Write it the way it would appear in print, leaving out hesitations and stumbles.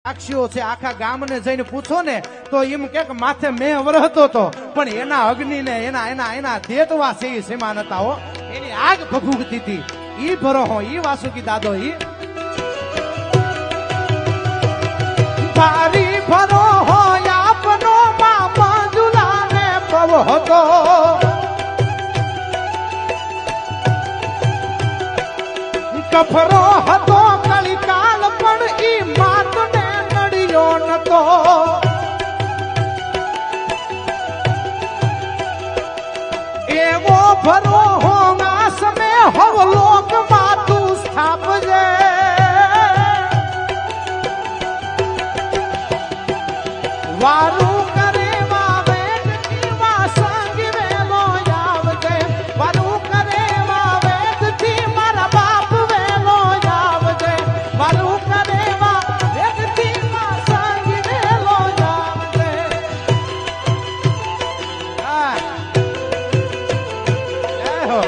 સાક્ષીઓ છે, આખા ગામને જઈને પૂછો ને તો એમ કે માથે મેં વરહતો હતો, પણ એના અગ્નિ ને એના દેતવા છે એ સીમા નતા હો, એની આગ ભભૂકતી હતી. ઈ ભરો હો, ઈ વાસુકી દાદો, ઈ ભારી ભરો હો આપનો બાપા જુલાને પવ હતો. કફરો હતો કલિકાલ પણ ઈ માતને નડ્યો નતો. એવો ભરો હો નાસ મે હવ લોક માતું સ્થાપજે. વારું કરે વાવે વા સંગી વેલો આવજે. વારું કરે વાવે થી મારા બાપ વેલો આવજે. વારું કરે વાવે થી મા સંગી વેલો આવજે. જય હો.